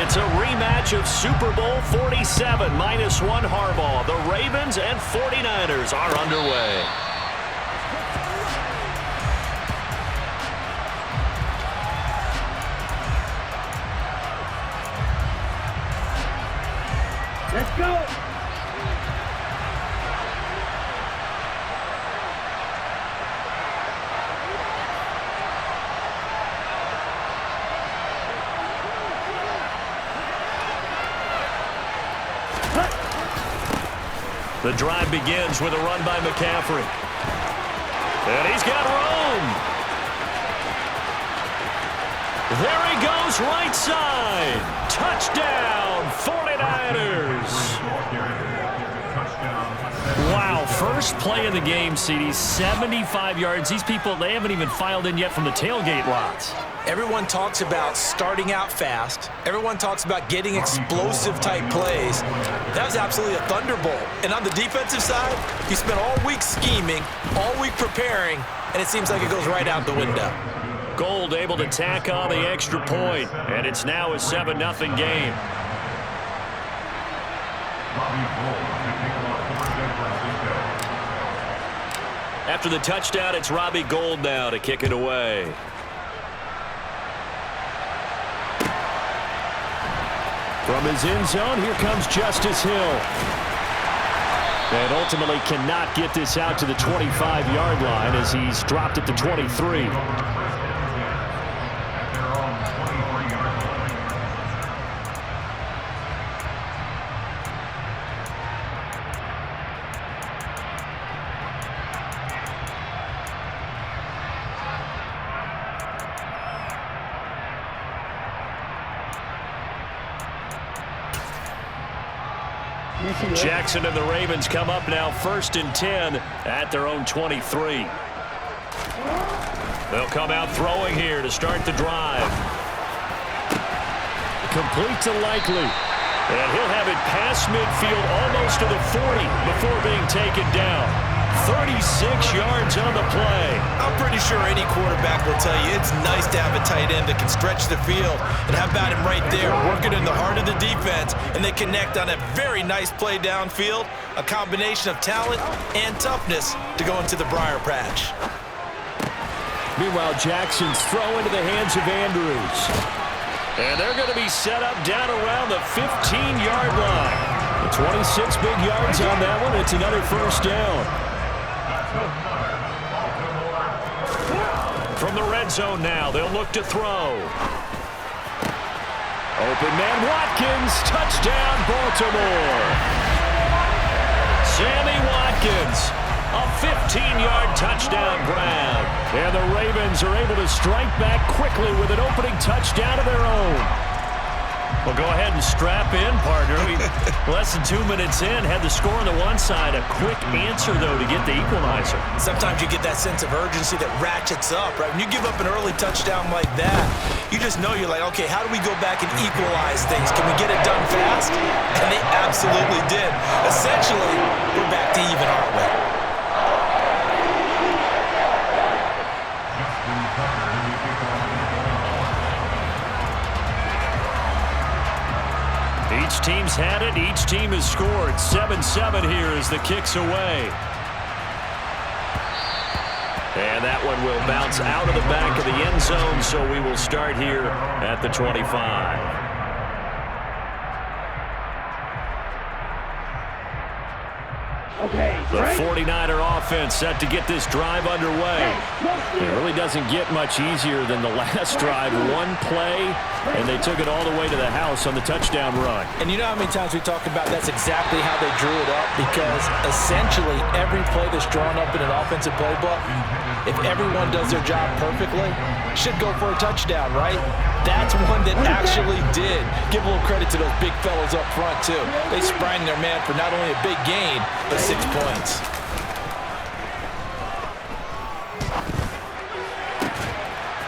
It's a rematch of Super Bowl 47, -1 Harbaugh. The Ravens and 49ers are underway. Let's go! The drive begins with a run by McCaffrey. And he's got room. There he goes, right side. Touchdown, 49ers. Wow, first play of the game, CD, 75 yards. These people, they haven't even filed in yet from the tailgate lots. Everyone talks about starting out fast. Everyone talks about getting explosive-type plays. That was absolutely a thunderbolt. And on the defensive side, you spent all week scheming, all week preparing, and it seems like it goes right out the window. Gold able to tack on the extra point, and it's now a 7-0 game. After the touchdown, it's Robbie Gould now to kick it away. From his end zone, here comes Justice Hill. And ultimately cannot get this out to the 25-yard line as he's dropped at the 23. Jackson and the Ravens come up now 1st and 10 at their own 23. They'll come out throwing here to start the drive. Complete to Likely. And he'll have it past midfield almost to the 40 before being taken down. 36 yards on the play. I'm pretty sure any quarterback will tell you it's nice to have a tight end that can stretch the field. And how about him right there, working in the heart of the defense, and they connect on a very nice play downfield, a combination of talent and toughness to go into the briar patch. Meanwhile, Jackson's throw into the hands of Andrews. And they're going to be set up down around the 15-yard line. The 26 big yards on that one. It's another first down. From the red zone now, they'll look to throw. Open man Watkins, touchdown Baltimore. Sammy Watkins, a 15-yard touchdown grab. And the Ravens are able to strike back quickly with an opening touchdown of their own. Well, go ahead and strap in, partner. Less than 2 minutes in, had the score on the one side. A quick answer, though, to get the equalizer. Sometimes you get that sense of urgency that ratchets up, right? When you give up an early touchdown like that, you just know you're like, okay, how do we go back and equalize things? Can we get it done fast? And they absolutely did. Essentially, we're back to even, aren't we? Each team's had it. Each team has scored. 7-7 here as the kick's away. And that one will bounce out of the back of the end zone, so we will start here at the 25. The 49er offense set to get this drive underway. It really doesn't get much easier than the last drive. One play, and they took it all the way to the house on the touchdown run. And you know how many times we talk about that's exactly how they drew it up? Because essentially every play that's drawn up in an offensive playbook, if everyone does their job perfectly, should go for a touchdown, right? That's one that actually did. Give a little credit to those big fellows up front, too. They sprang their man for not only a big gain, but 6 points.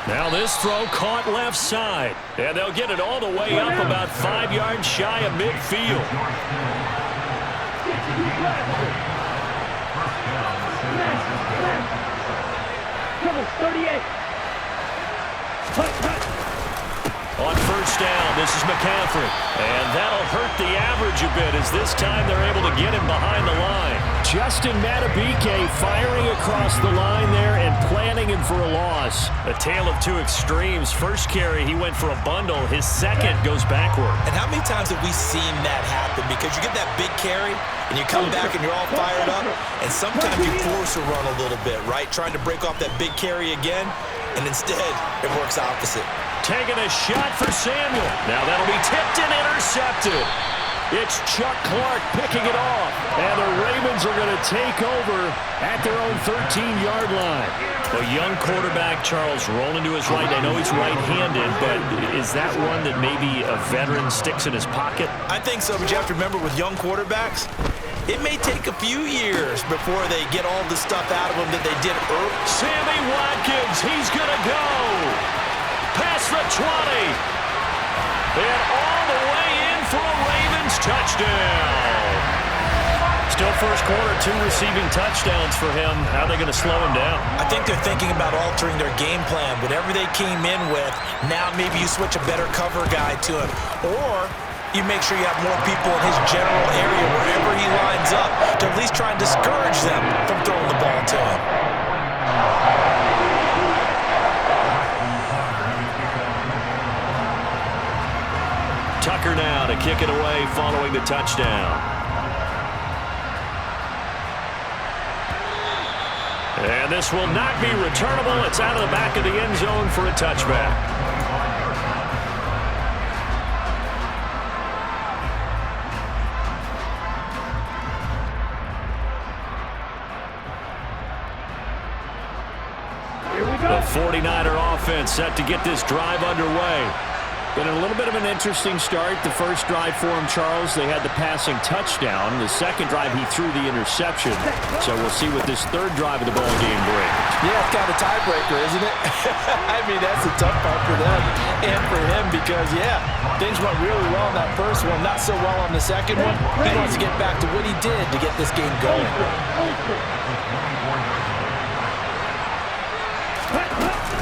Now this throw caught left side. And they'll get it all the way up about 5 yards shy of midfield. On 1st touchdown. This is McCaffrey. And that'll hurt the average a bit as this time they're able to get him behind the line. Justin Madubuike firing across the line there and planting him for a loss. A tale of two extremes. First carry, he went for a bundle. His second goes backward. And how many times have we seen that happen? Because you get that big carry, and you come back and you're all fired up, and sometimes you force a run a little bit, right? Trying to break off that big carry again, and instead it works opposite. Taking a shot for Samuel. Now that'll be tipped and intercepted. It's Chuck Clark picking it off. And the Ravens are going to take over at their own 13-yard line. A young quarterback, Charles, rolling to his right. I know he's right-handed, but is that one that maybe a veteran sticks in his pocket? I think so, but you have to remember with young quarterbacks, it may take a few years before they get all the stuff out of them that they did early. Sammy Watkins, he's going to go. Past the 20. And all the way in for a Ravens touchdown. Still first quarter, 2 receiving touchdowns for him. How are they going to slow him down? I think they're thinking about altering their game plan. Whatever they came in with, now maybe you switch a better cover guy to him. Or you make sure you have more people in his general area wherever he lines up to at least try and discourage them from throwing the ball to him. Tucker now to kick it away following the touchdown. And this will not be returnable. It's out of the back of the end zone for a touchback. The 49er offense set to get this drive underway. Been a little bit of an interesting start. The first drive for him, Charles, they had the passing touchdown. The second drive, he threw the interception. So we'll see what this third drive of the ball game brings. Yeah, it's kind of a tiebreaker, isn't it? I mean, that's a tough part for them and for him because, yeah, things went really well in that first one, not so well on the second one. He wants to get back to what he did to get this game going.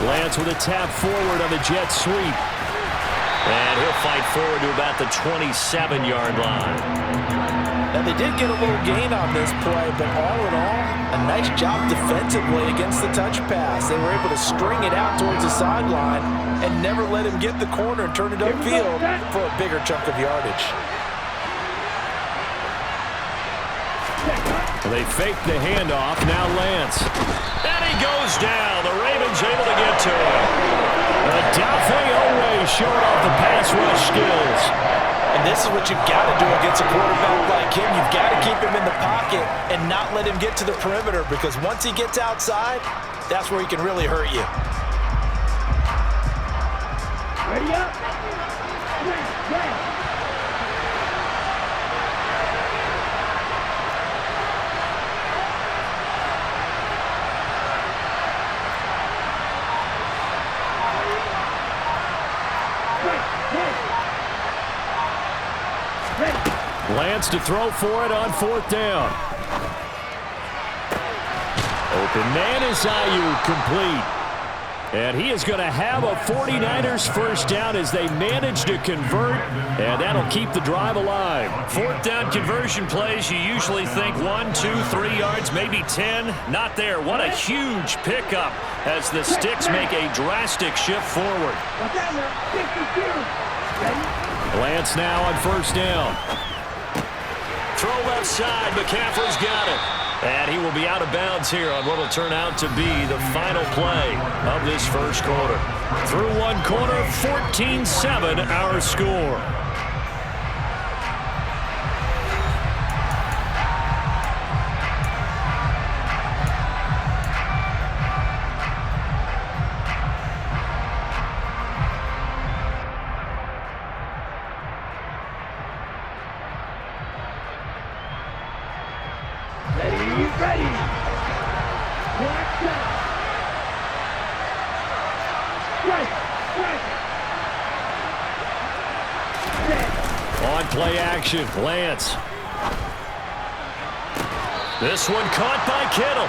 Lance with a tap forward on the jet sweep. And he'll fight forward to about the 27-yard line. Now, they did get a little gain on this play, but all in all, a nice job defensively against the touch pass. They were able to string it out towards the sideline and never let him get the corner and turn it upfield for a bigger chunk of yardage. They fake the handoff. Now Lance. And he goes down. The Ravens able to get to him. Odafe Oweh showing off the pass rush skills. And this is what you've got to do against a quarterback like him. You've got to keep him in the pocket and not let him get to the perimeter because once he gets outside, that's where he can really hurt you. Ready up. Lance to throw for it on fourth down. Open man is Ayuk, complete. And he is going to have a 49ers first down as they manage to convert, and that'll keep the drive alive. Fourth down conversion plays, you usually think 1, 2, 3 yards, maybe 10. Not there. What a huge pickup as the Sticks make a drastic shift forward. Lance now on first down. Throw left side. McCaffrey's got it. And he will be out of bounds here on what will turn out to be the final play of this first quarter. Through one quarter, 14-7 our score. On play action, Lance. This one caught by Kittle.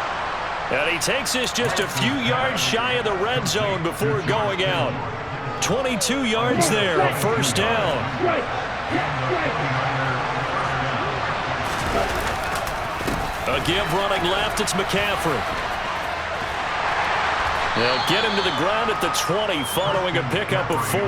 And he takes this just a few yards shy of the red zone before going out. 22 yards there, a first down. A give running left, it's McCaffrey. They'll get him to the ground at the 20 following a pickup of 4.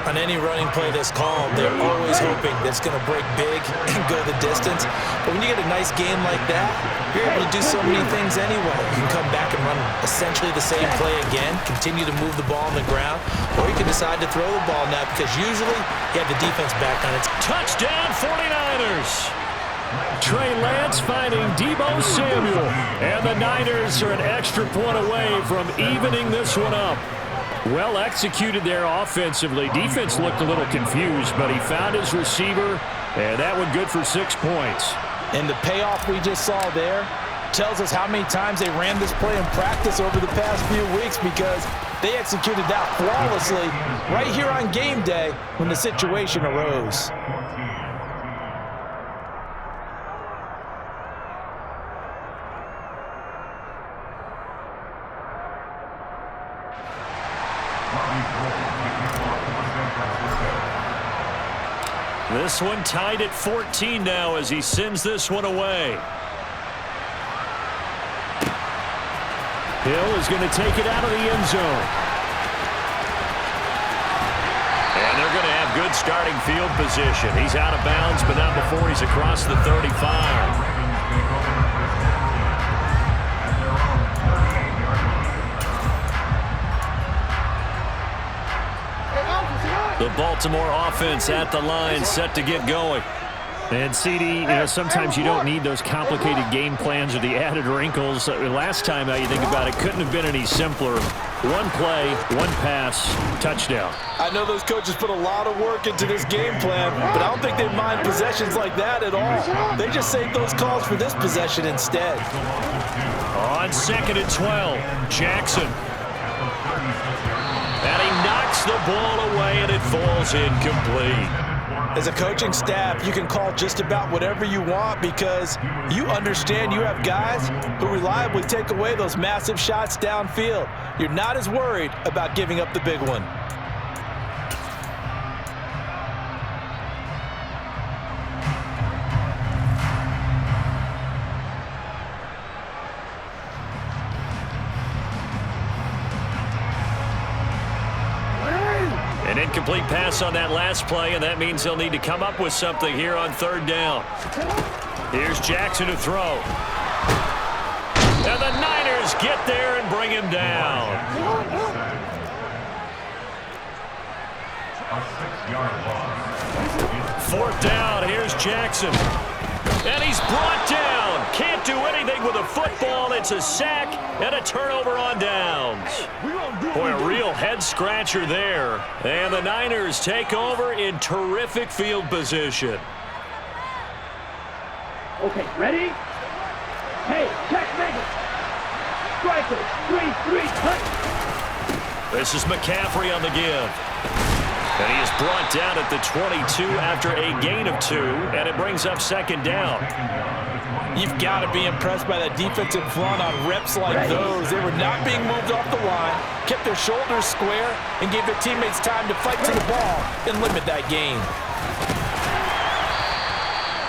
On any running play that's called, they're always hoping that it's going to break big and go the distance. But when you get a nice game like that, you're able to do so many things anyway. You can come back and run essentially the same play again, continue to move the ball on the ground, or you can decide to throw the ball now because usually you have the defense back on its. Touchdown 49ers! Trey Lance finding Deebo Samuel. And the Niners are an extra point away from evening this one up. Well executed there offensively. Defense looked a little confused, but he found his receiver, and that one good for 6 points. And the payoff we just saw there tells us how many times they ran this play in practice over the past few weeks because they executed that flawlessly right here on game day when the situation arose. This one tied at 14 now as he sends this one away. Hill is going to take it out of the end zone. And they're going to have good starting field position. He's out of bounds, but not before he's across the 35. The Baltimore offense at the line, set to get going. And CD, sometimes you don't need those complicated game plans or the added wrinkles. Last time, you think about it, couldn't have been any simpler. One play, one pass, touchdown. I know those coaches put a lot of work into this game plan, but I don't think they mind possessions like that at all. They just save those calls for this possession instead. On 2nd and 12, Jackson. And he knocks the ball away, and it falls incomplete. As a coaching staff, you can call just about whatever you want because you understand you have guys who reliably take away those massive shots downfield. You're not as worried about giving up the big one. An incomplete pass on that last play, and that means they'll need to come up with something here on 3rd down. Here's Jackson to throw. And the Niners get there and bring him down. A 6-yard loss. 4th down, here's Jackson. And he's brought down. Can't do anything with a football. It's a sack and a turnover on downs. Boy, a real head-scratcher there. And the Niners take over in terrific field position. Okay, ready? Hey, check Vegas. Strikers, 3-3, cut. This is McCaffrey on the give. And he is brought down at the 22 after a gain of 2, and it brings up 2nd down. You've got to be impressed by that defensive front on reps like those. They were not being moved off the line, kept their shoulders square, and gave their teammates time to fight to the ball and limit that gain.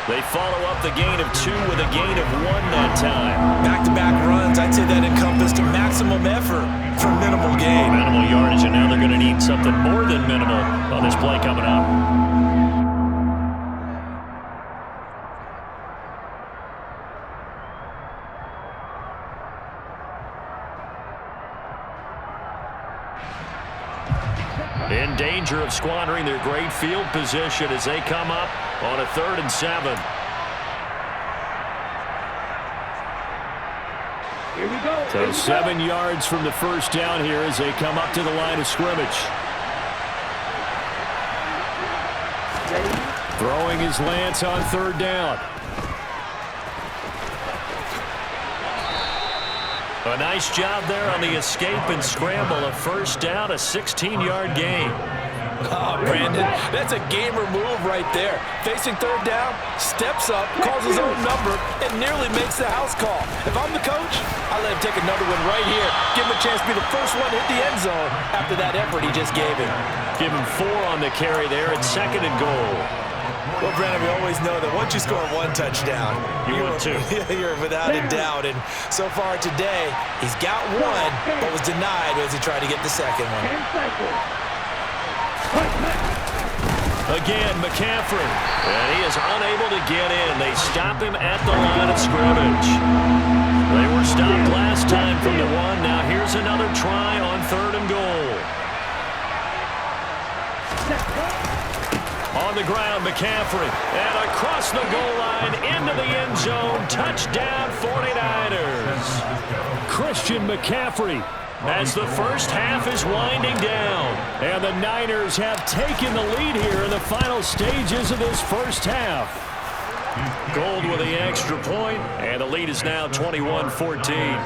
They follow up the gain of 2 with a gain of 1 that time. Back-to-back runs, I'd say that encompassed maximum effort for minimal gain. Minimal yardage, and now they're going to need something more than minimal on this play coming up. In danger of squandering their great field position as they come up on a 3rd and 7. Here we go. So 7 yards from the first down here as they come up to the line of scrimmage. Throwing his Lance on 3rd down. A nice job there on the escape and scramble. A first down, a 16-yard gain. Oh, Brandon, that's a gamer move right there. Facing third down, steps up, calls his own number, and nearly makes the house call. If I'm the coach, I let him take another one right here. Give him a chance to be the first one to hit the end zone after that effort he just gave him. Give him 4 on the carry there at 2nd and goal. Well, Brandon, we always know that once you score 1 touchdown, you're 2. You're without a doubt. And so far today, he's got 1, but was denied as he tried to get the second one. Again, McCaffrey. And he is unable to get in. They stop him at the line of scrimmage. They were stopped last time from the 1. Now here's another try on 3rd and goal. On the ground, McCaffrey. And across the goal line, into the end zone. Touchdown, 49ers. Christian McCaffrey, as the first half is winding down. And the Niners have taken the lead here in the final stages of this first half. Gold with the extra point, and the lead is now 21-14.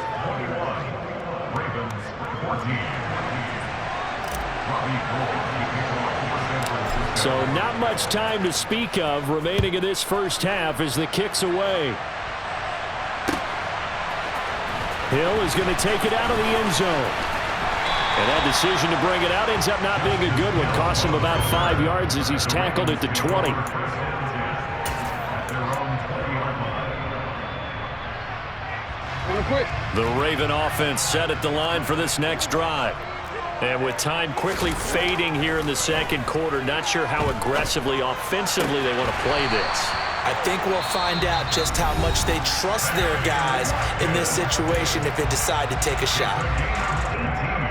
So not much time to speak of remaining in this first half as the kick's away. Hill is going to take it out of the end zone. And that decision to bring it out ends up not being a good one. Costs him about 5 yards as he's tackled at the 20. The Raven offense set at the line for this next drive. And with time quickly fading here in the second quarter, not sure how aggressively, offensively they want to play this. I think we'll find out just how much they trust their guys in this situation if they decide to take a shot.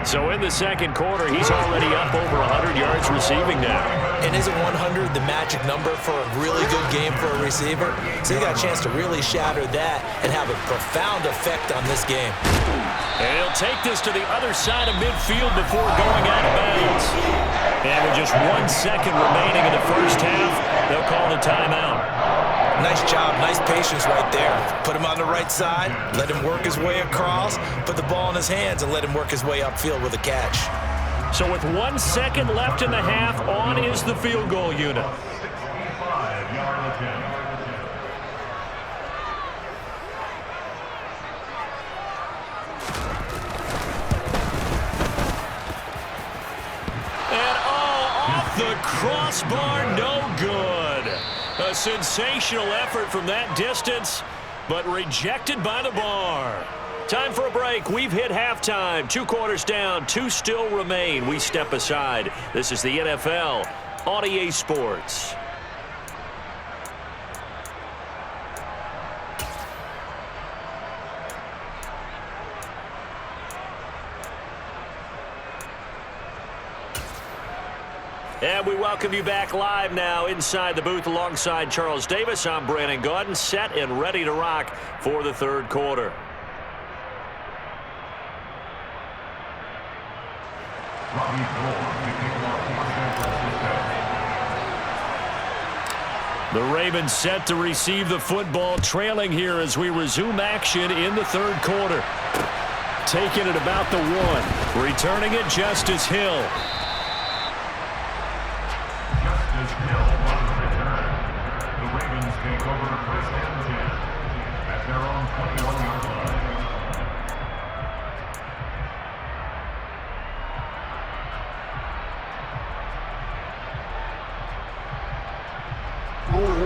So in the second quarter, he's already up over 100 yards receiving now. And isn't 100 the magic number for a really good game for a receiver? So he got a chance to really shatter that and have a profound effect on this game. And he'll take this to the other side of midfield before going out of bounds. And with just 1 second remaining in the first half, they'll call the timeout. Nice job, nice patience right there. Put him on the right side, let him work his way across, put the ball in his hands, and let him work his way upfield with a catch. So with 1 second left in the half, on is the field goal unit. And off the crossbar, no good. A sensational effort from that distance, but rejected by the bar. Time for a break. We've hit halftime. 2 quarters down, 2 still remain. We step aside. This is the NFL on EA Sports. And we welcome you back live now inside the booth alongside Charles Davis. I'm Brandon Gaudin, set and ready to rock for the third quarter. The Ravens set to receive the football, trailing here as we resume action in the third quarter. Taking it about the 1. Returning it, Justice Hill.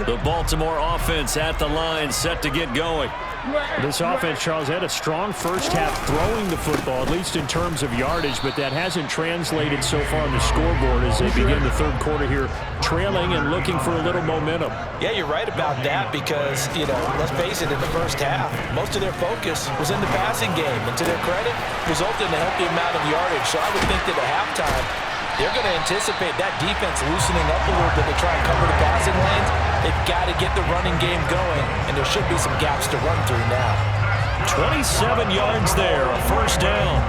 The Baltimore offense at the line, set to get going. This offense, Charles, had a strong first half throwing the football, at least in terms of yardage, but that hasn't translated so far on the scoreboard as they begin the third quarter here, trailing and looking for a little momentum. Yeah, you're right about that because, let's face it, in the first half, most of their focus was in the passing game, and to their credit, resulted in a healthy amount of yardage. So I would think that at halftime, they're going to anticipate that defense loosening up a little bit to try and cover the passing lanes. They've got to get the running game going, and there should be some gaps to run through now. 27 yards there, a first down.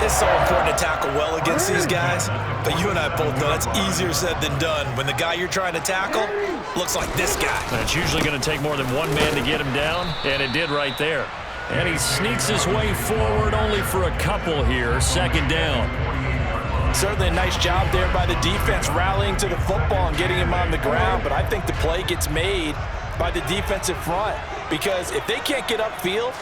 It's so important to tackle well against these guys, but you and I both know that's easier said than done when the guy you're trying to tackle looks like this guy. It's usually going to take more than one man to get him down, and it did right there. And he sneaks his way forward only for a couple here, second down. Certainly a nice job there by the defense rallying to the football and getting him on the ground, but I think the play gets made by the defensive front, because if they can't get upfield,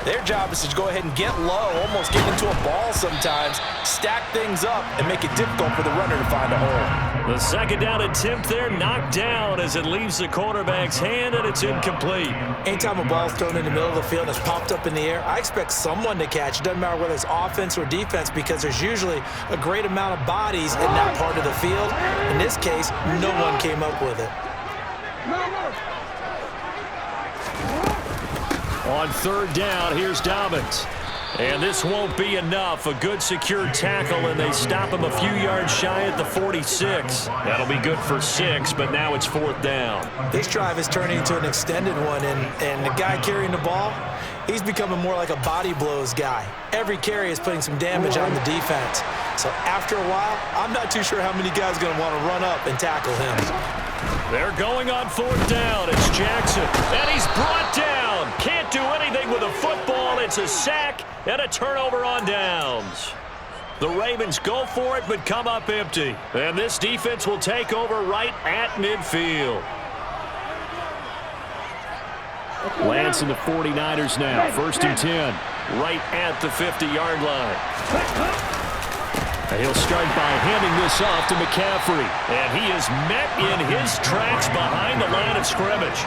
their job is to go ahead and get low, almost get into a ball sometimes, stack things up, and make it difficult for the runner to find a hole. The second down attempt there knocked down as it leaves the quarterback's hand, and it's incomplete. Anytime a ball's thrown in the middle of the field and it's popped up in the air, I expect someone to catch. It doesn't matter whether it's offense or defense, because there's usually a great amount of bodies in that part of the field. In this case, no one came up with it. On third down, here's Dobbins. And this won't be enough. A good secure tackle, and they stop him a few yards shy at the 46. That'll be good for 6, but now it's fourth down. This drive is turning into an extended one, and the guy carrying the ball, he's becoming more like a body blows guy. Every carry is putting some damage on the defense. So after a while, I'm not too sure how many guys are going to want to run up and tackle him. They're going on fourth down. It's Jackson, and he's brought down. Can't do anything with a football. It's a sack and a turnover on downs. The Ravens go for it, but come up empty. And this defense will take over right at midfield. Lance and the 49ers now. First and 10, right at the 50-yard line. And he'll start by handing this off to McCaffrey. And he is met in his tracks behind the line of scrimmage.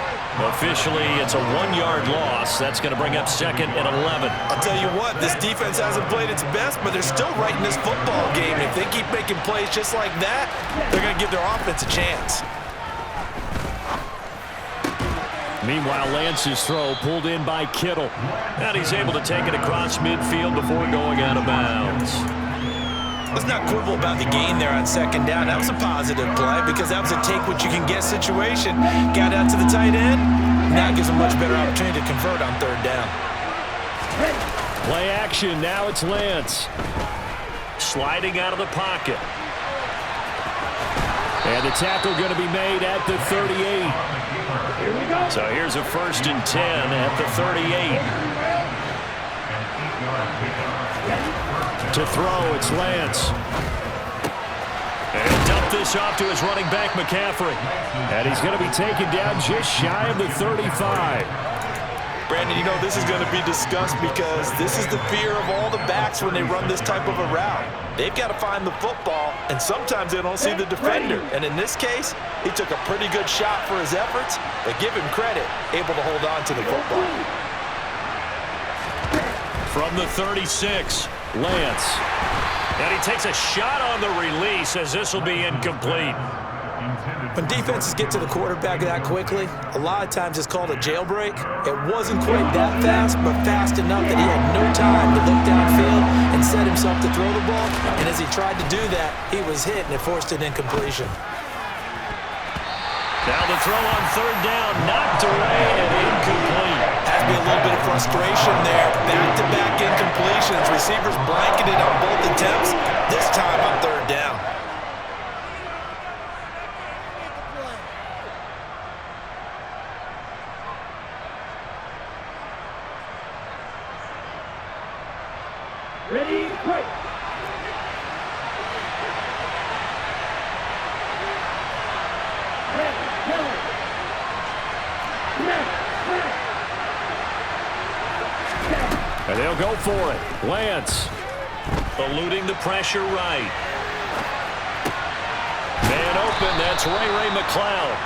Officially, it's a 1-yard loss. That's going to bring up second and 11. I'll tell you what, this defense hasn't played its best, but they're still right in this football game. If they keep making plays just like that, they're going to give their offense a chance. Meanwhile, Lance's throw pulled in by Kittle. And he's able to take it across midfield before going out of bounds. Let's not quibble about the gain there on second down. That was a positive play because that was a take-what-you-can-get situation. Got out to the tight end. Now gives a much better opportunity to convert on third down. Play action. Now it's Lance. Sliding out of the pocket. And the tackle going to be made at the 38. Here we go. So here's a first and 10 at the 38. To throw, it's Lance. And dump this off to his running back, McCaffrey. And he's going to be taken down just shy of the 35. Brandon, you know this is going to be discussed because this is the fear of all the backs when they run this type of a route. They've got to find the football, and sometimes they don't see the defender. And in this case, he took a pretty good shot for his efforts, but give him credit, able to hold on to the football. From the 36, Lance. And he takes a shot on the release as this will be incomplete. When defenses get to the quarterback that quickly, a lot of times it's called a jailbreak. It wasn't quite that fast, but fast enough that he had no time to look downfield and set himself to throw the ball. And as he tried to do that, he was hit and it forced an incompletion. Now the throw on third down, knocked away and incomplete. Has to be a little bit of frustration there. Back-to-back incompletions. Receivers blanketed on both attempts, this time on third down. Ready, quick. And they'll go for it. Lance eluding the pressure right. Man open, that's Ray McCloud.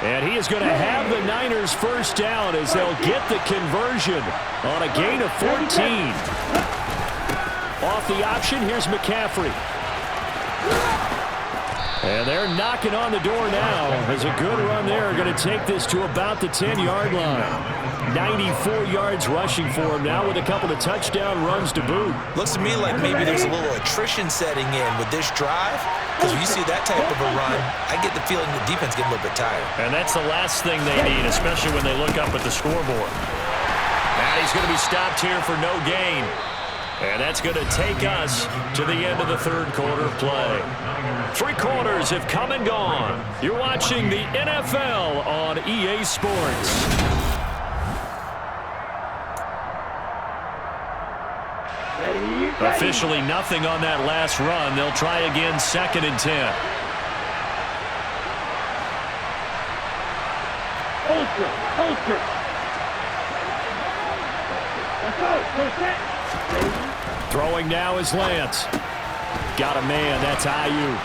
And he is going to have the Niners first down as they'll get the conversion on a gain of 14. Off the option, here's McCaffrey. And they're knocking on the door now as a good run there. Going to take this to about the 10-yard line. 94 yards rushing for him now with a couple of touchdown runs to boot. Looks to me like maybe there's a little attrition setting in with this drive, because when you see that type of a run, I get the feeling the defense getting a little bit tired. And that's the last thing they need, especially when they look up at the scoreboard. And he's going to be stopped here for no gain. And that's going to take us to the end of the third quarter play. 3 quarters have come and gone. You're watching the NFL on EA Sports. Ready, Officially nothing on that last run. They'll try again, 2nd and 10. Holster. Throwing now is Lance. Got a man. That's Ayuk.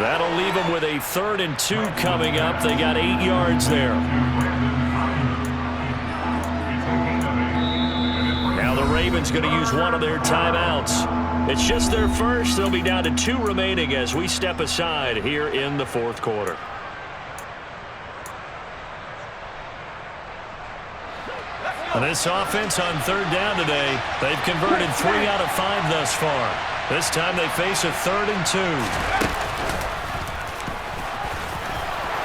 That'll leave them with a 3rd and 2 coming up. They got 8 yards there. Now the Ravens going to use one of their timeouts. It's just their first. They'll be down to 2 remaining as we step aside here in the 4th quarter. This offense on 3rd down today, they've converted 3 out of 5 thus far. This time they face a 3rd and 2.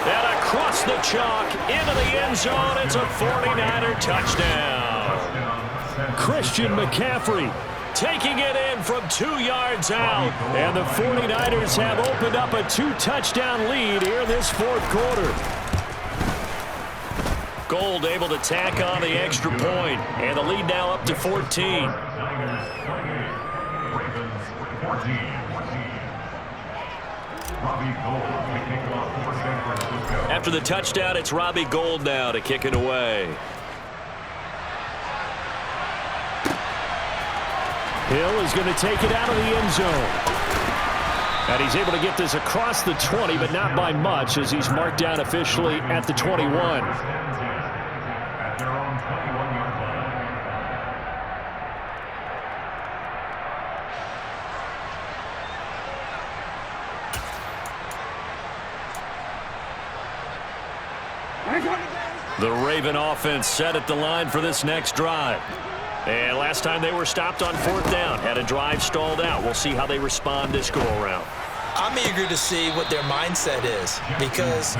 And across the chalk, into the end zone, it's a 49er touchdown. Christian McCaffrey taking it in from 2 yards out. And the 49ers have opened up a 2-touchdown lead here this 4th quarter. Gold able to tack on the extra point, and the lead now up to 14. After the touchdown, it's Robbie Gould now to kick it away. Hill is going to take it out of the end zone. And he's able to get this across the 20, but not by much, as he's marked down officially at the 21. The Raven offense set at the line for this next drive. And last time they were stopped on 4th down, had a drive stalled out. We'll see how they respond this go-around. I'm eager to see what their mindset is, because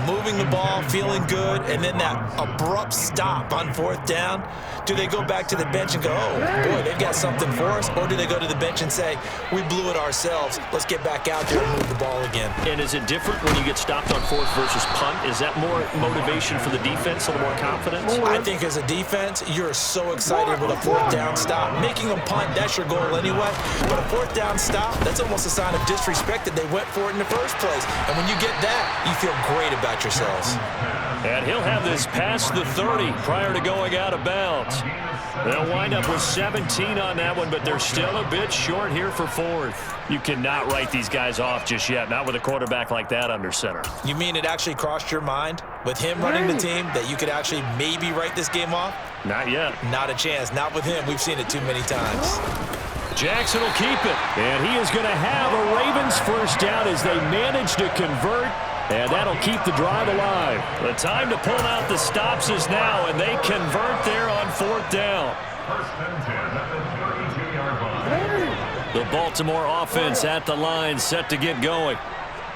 moving the ball, feeling good, and then that abrupt stop on 4th down, do they go back to the bench and go, oh, boy, they've got something for us? Or do they go to the bench and say, we blew it ourselves, let's get back out there and move the ball again? And is it different when you get stopped on 4th versus punt? Is that more motivation for the defense, a little more confidence? I think as a defense, you're so excited with a 4th down stop. Making them punt, that's your goal anyway. But a 4th down stop, that's almost a sign of disrespect that they went for it in the first place. And when you get that, you feel great about yourselves. And he'll have this past the 30 prior to going out of bounds. They'll wind up with 17 on that one, but they're still a bit short here for 4th. You cannot write these guys off just yet, not with a quarterback like that under center. You mean it actually crossed your mind with him running the team that you could actually maybe write this game off? Not yet. Not a chance. Not with him. We've seen it too many times. Jackson will keep it, and he is going to have a Ravens first down as they manage to convert, and that'll keep the drive alive. The time to pull out the stops is now, and they convert there on 4th down. The Baltimore offense at the line, set to get going.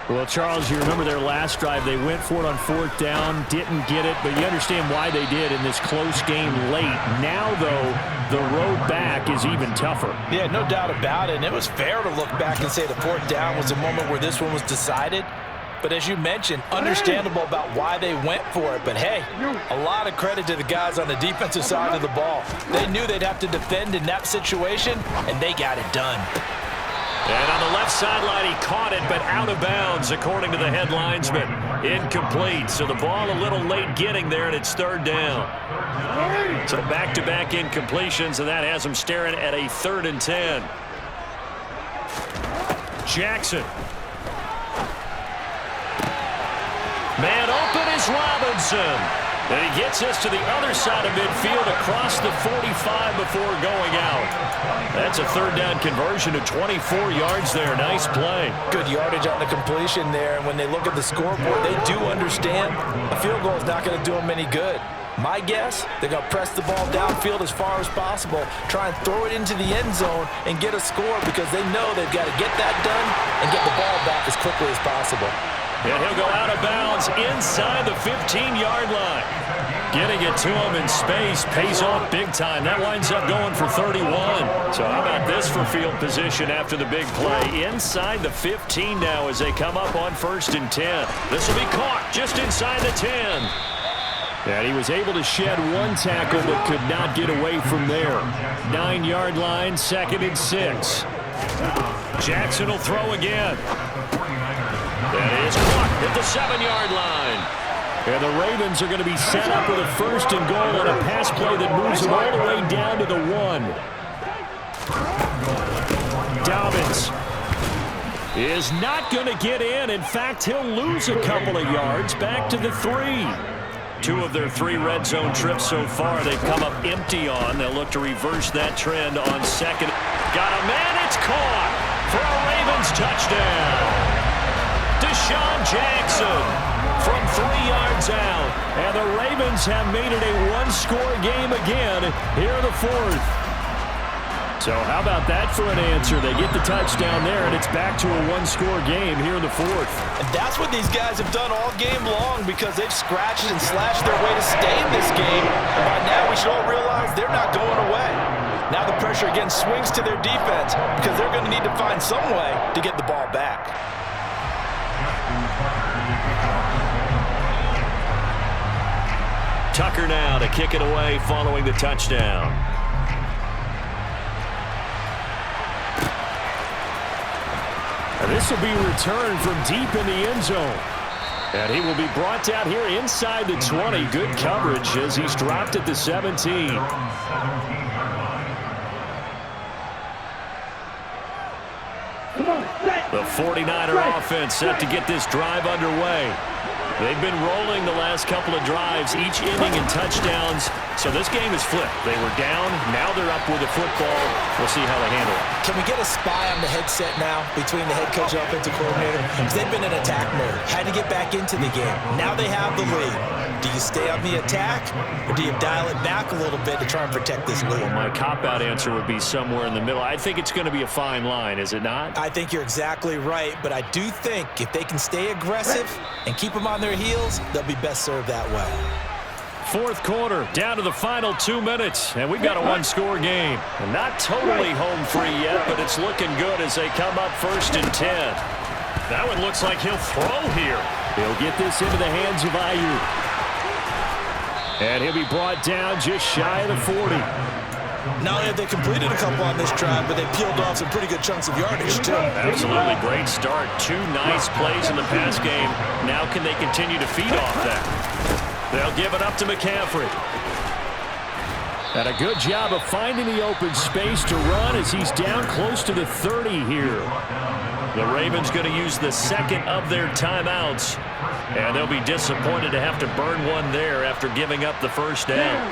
Well, Charles, you remember their last drive. They went for it on 4th down, didn't get it, but you understand why they did in this close game late. Now, though, the road back is even tougher. Yeah, no doubt about it. And it was fair to look back and say the 4th down was the moment where this one was decided. But as you mentioned, understandable about why they went for it. But, hey, a lot of credit to the guys on the defensive side of the ball. They knew they'd have to defend in that situation, and they got it done. And on the left sideline, he caught it, but out of bounds, according to the head linesman. Incomplete. So the ball a little late getting there, and it's 3rd down. So back-to-back incompletions, and that has them staring at a 3rd and 10. Jackson. Man open is Robinson. And he gets us to the other side of midfield across the 45 before going out. That's a 3rd down conversion of 24 yards there. Nice play. Good yardage on the completion there. And when they look at the scoreboard, they do understand a field goal is not going to do them any good. My guess, they're going to press the ball downfield as far as possible, try and throw it into the end zone and get a score, because they know they've got to get that done and get the ball back as quickly as possible. And he'll go out of bounds inside the 15-yard line. Getting it to him in space pays off big time. That winds up going for 31. So how about this for field position after the big play? Inside the 15 now as they come up on 1st and 10. This will be caught just inside the 10. And he was able to shed one tackle but could not get away from there. 9-yard line, 2nd and 6. Jackson will throw again. That is caught at the 7-yard line. And the Ravens are going to be set up with a 1st and goal on a pass play that moves them all the way down to the 1. Dobbins is not going to get in. In fact, he'll lose a couple of yards back to the 3. 2 of their 3 red zone trips so far they've come up empty on. They'll look to reverse that trend on 2nd. Got a man. It's caught for a Ravens touchdown. Deshaun Jackson from 3 yards out. And the Ravens have made it a 1-score game again here in the 4th. So how about that for an answer? They get the touchdown there, and it's back to a 1-score game here in the 4th. And that's what these guys have done all game long because they've scratched and slashed their way to stay in this game. And by now we should all realize they're not going away. Now the pressure again swings to their defense because they're going to need to find some way to get the ball back. Tucker now to kick it away following the touchdown. And this will be returned from deep in the end zone. And he will be brought down here inside the 20. Good coverage as he's dropped at the 17. The 49er offense set to get this drive underway. They've been rolling the last couple of drives, each ending in touchdowns. So this game is flipped. They were down. Now they're up with the football. We'll see how they handle it. Can we get a spy on the headset now between the head coach and offensive coordinator? Because they've been in attack mode. Had to get back into the game. Now they have the lead. Do you stay on the attack, or do you dial it back a little bit to try and protect this lead? Well, my cop-out answer would be somewhere in the middle. I think it's going to be a fine line, is it not? I think you're exactly right, but I do think if they can stay aggressive and keep them on their heels, they'll be best served that way. 4th quarter, down to the final 2 minutes, and we've got a 1-score game. And not totally home free yet, but it's looking good as they come up 1st and 10. That one looks like he'll throw here. He'll get this into the hands of Ayuk. And he'll be brought down just shy of the 40. Not only have they completed a couple on this drive, but they peeled off some pretty good chunks of yardage, too. Absolutely great start. 2 nice plays in the pass game. Now can they continue to feed off that? They'll give it up to McCaffrey. And a good job of finding the open space to run as he's down close to the 30 here. The Ravens going to use the 2nd of their timeouts. And they'll be disappointed to have to burn one there after giving up the 1st down.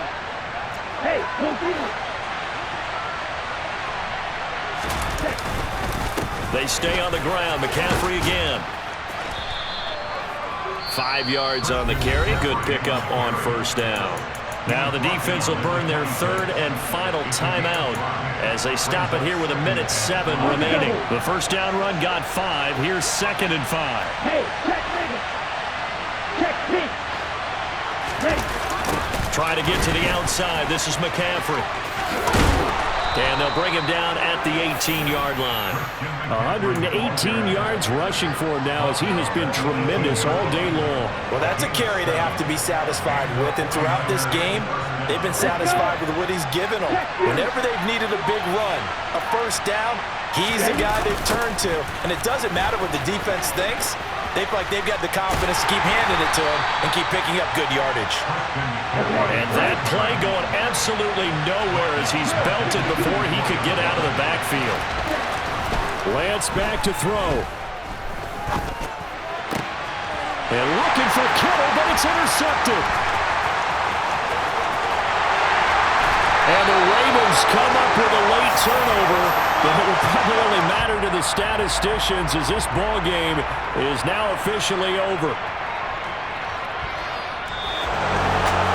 They stay on the ground. McCaffrey again. 5 yards on the carry. Good pickup on 1st down. Now the defense will burn their 3rd and final timeout as they stop it here with 1:07 remaining. The 1st down run got 5. Here's 2nd and 5. Try to get to the outside. This is McCaffrey. And they'll bring him down at the 18-yard line. 118 yards rushing for him now as he has been tremendous all day long. Well, that's a carry they have to be satisfied with. And throughout this game, they've been satisfied with what he's given them. Whenever they've needed a big run, a 1st down, he's the guy they've turned to. And it doesn't matter what the defense thinks. They feel like they've got the confidence to keep handing it to him and keep picking up good yardage. And that play going absolutely nowhere as he's belted before he could get out of the backfield. Lance back to throw. And looking for Kittle, but it's intercepted. And the Ravens come up with a late turnover, but it will probably only matter to the statisticians as this ball game is now officially over.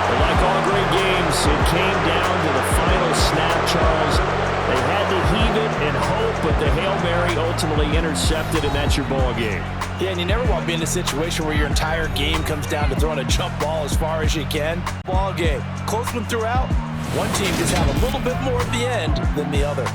But like all great games, it came down to the final snap, Charles. They had to heave it and hope, but the Hail Mary ultimately intercepted, and that's your ball game. Yeah, and you never want to be in a situation where your entire game comes down to throwing a jump ball as far as you can. Ball game. Close one throughout. One team just had a little bit more at the end than the other.